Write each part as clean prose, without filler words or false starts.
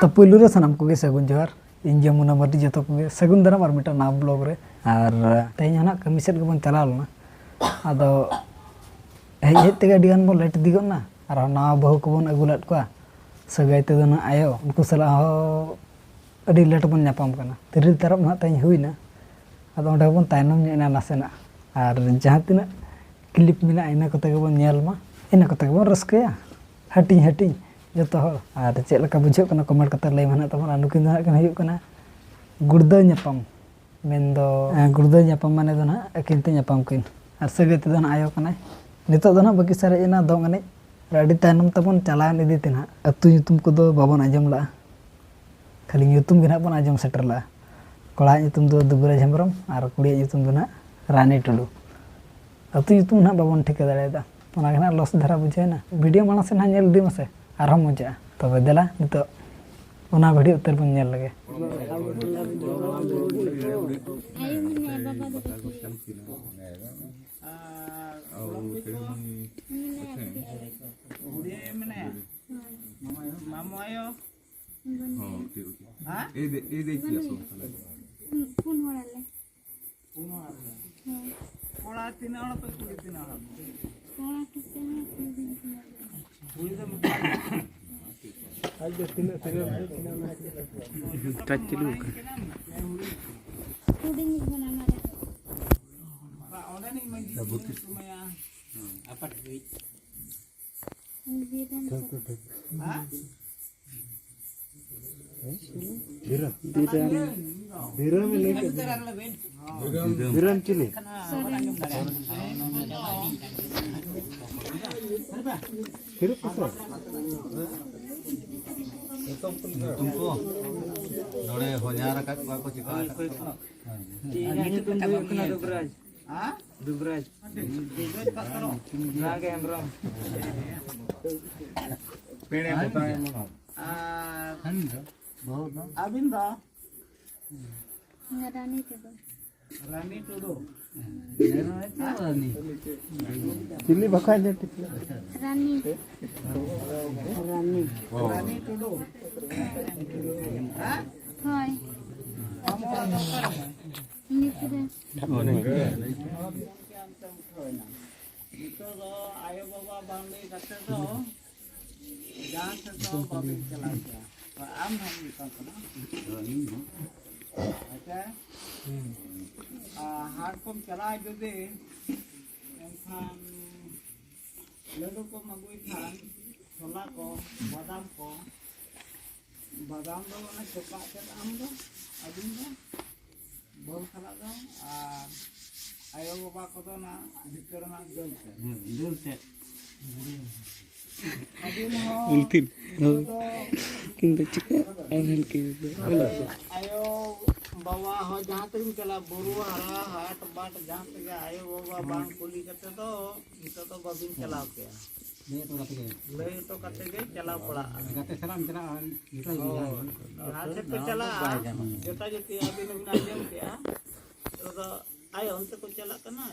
तो पुलू रे सनम को सगुन जोहार इन जमुना मर्दी जो को सगुन दाराम और मिटा ना ब्लॉग रे और तेज ना कमी सेट गबन चला लेना आदो हेज ते गाडियान बो लेट दिगोना और ना बहु को बन अगुलात को सगाई ते ना आयो उनको सला हो अडी लेट बन नापाम कना तिरिल तरफ ना तेज हुईना आदो ओंडे बन तायनम नेना नासेना और जहां तिना क्लिप मिला इना कते गबन नेल मा इना कते गबन रस्कया हटिंग हटिंग जो और चेक लका बुझे कमेंट करते लै माना तब नुकिन गुड़दा नापाम मेनदो गुड़दा नापाम माने दो ना अकिनते नापाम किन और सगे ते ना आयो कना नितो दो ना बाकी सारे एना दो गने अडी तायनम तबन चलान इदी ते ना अतु ᱧᱩᱛᱩᱢ को बाबन आजम ला खाली ᱧᱩᱛᱩᱢ गे ना बन आजम सेटर ला कोड़ा ᱧᱩᱛᱩᱢ दो दुबराज हेम्ब्रम और कुड़ी ᱧᱩᱛᱩम दो ना रानी टुडू अतु ᱧᱩᱛᱩम ना बाबन ठिका दाड़ेदा ओना गे ना लॉस धरा बुझे ना वीडियो माना से ना नेल दी मसे आराम मजा तब देला नितो ओना वीडियो उतर बन नेल लगे मामो आयो हां ए देखिया सो पुन होराले कोड़ा तीन हड़ तो कुड़ी तीन हड़ कोड़ा कितने कुड़ी दम आज तीन टच चलू कुड़ी नि बनाना बा ओने नि मंजी सुमया apa duit हां Biram ini Biram cili Biram apa? Tunggu Nore honyara kat aku cika ini tunggu kena Dubraj Dubraj kat karo Naga Hendram Pene बताए मनो अबिन दा रानी टुडू रानी चिल्ली बखाय ले रानी टुडू हाय नितरे नितो दो आयो बाबा बांगले कते दो जहां से तो बाबी चला गया आम हम निकल ना अच्छा हाथ को चला जो दे एनखान लड्डू को मगुई खान छोला को बादाम दो ना चोका के आम दो अबिन दो बोल खला दो आयो बाबा को दो ना भीतर ना जल से Ultin, kita cakap angin kita. Ayo bawa ho जहाँ तक चला बुरुआ हरा हाट बाट जहाँ तक आयो बाबा बांग पुली करते तो इतो तो बबिन चलाओ क्या ले तो करते गए चलाओ पड़ा करते सलाम चला हाथ पे चला जोता जोती अभी नवीन आजम क्या तो आयो उनसे को चला करना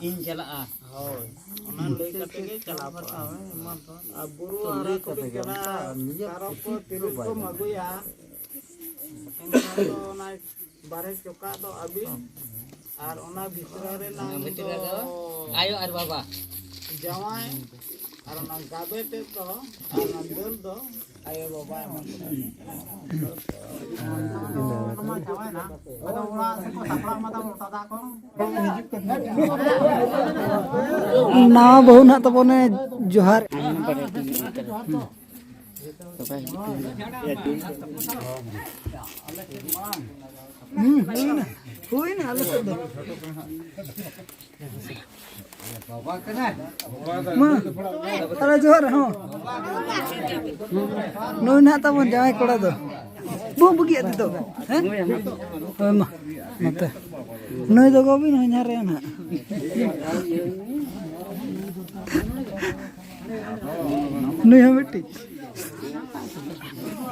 इन चला हो ओना ले करते के चला पड़ा अब बुरु हरा को चला तारो को तिरु को मगुया इनका तो ना बारे चोका तो अभी और ओना भितरा रे ना आयो आर बाबा जवाय और ना गाबे ते तो और ना दल दो आयो बाबा ना बहु ना तबने जोहार हुई ना आले से बाबा कना अरे जोहार हो नो ना तबन जाय कोड़ा दो बो बगी अति तो हैं ओय मा मते नय दो गोबी न न्यारे ना नय हम बेटी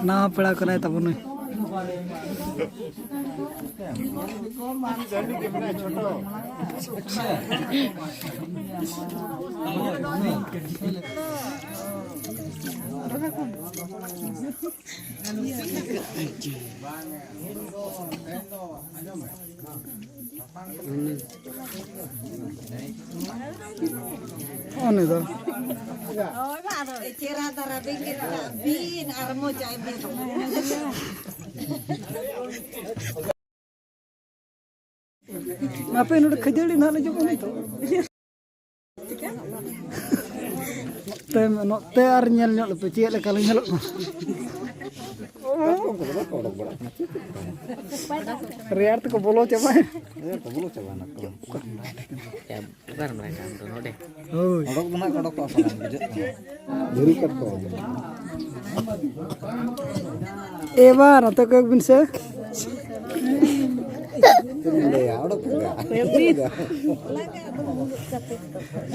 ना पड़ा करे तब नय Ano ito? Cerah darah dikit bin armo cai bin. Ngapain udah kejeli nak lagi pun itu? Teh ar nyel nyel lepas cik le kalau nyel. Riar tu kebolo coba. Kebulu coba nak. Ya bukan mereka dono deh. Oh. Kodok mana kodok tu asal gitu. Beri kat tu. Ebar atau kau bisa? Ya, kodok enggak.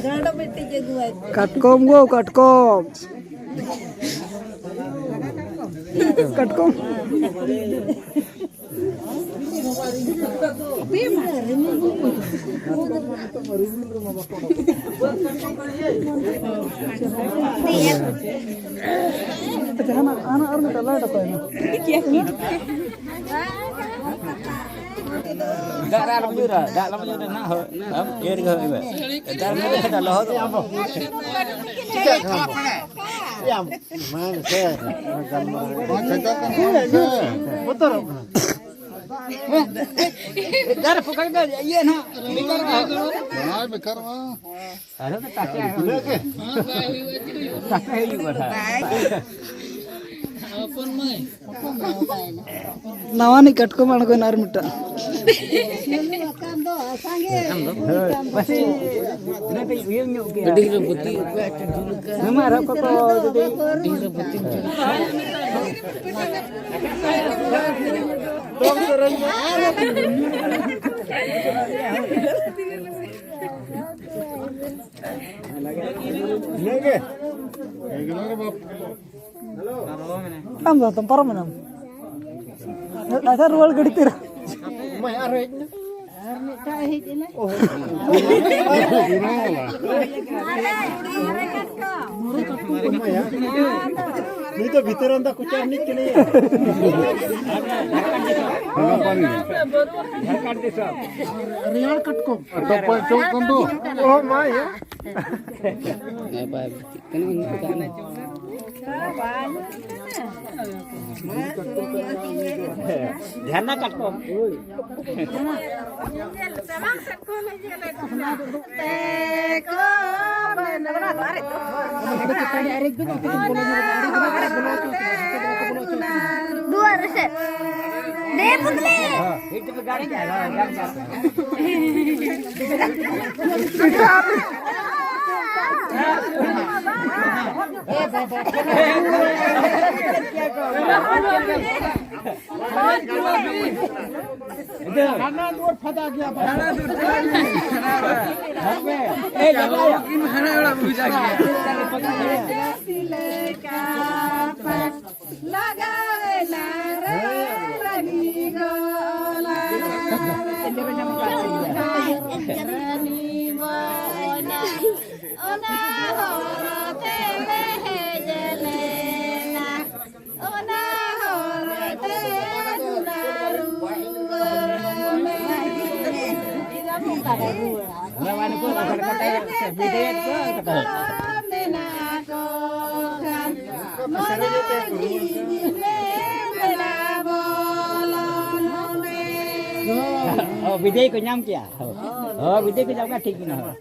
Gado beti jaguan. Katkom go katkom. Katkom. Anak orang tak lain apa ini? Dak dalam jura nak ho. Ye ring ho ibe. Dalam jura dah loh tu apa? Ya, mana saya? Betul. Dar pukul dah ye na. Bekar mah. Ya, bekar mah. Ada tak ya? Tak ya juga. Nawani katkom anako nar mita. Masih nanti uyang nyuk ke. Di rebuti nama arah kok jadi di rebuti. Am tempar mana? Ada rual gadi tira. Mai arek. Ini tuh biteran tak kucing nih kini. Real katkom. Atau pocong kandu. Oh Maya. ध्यान ना katkom. Dua resep. Deh putri. Itu garing ya, Oh, video ko nyam kya? Oh, video ko nyam ka ठीक ना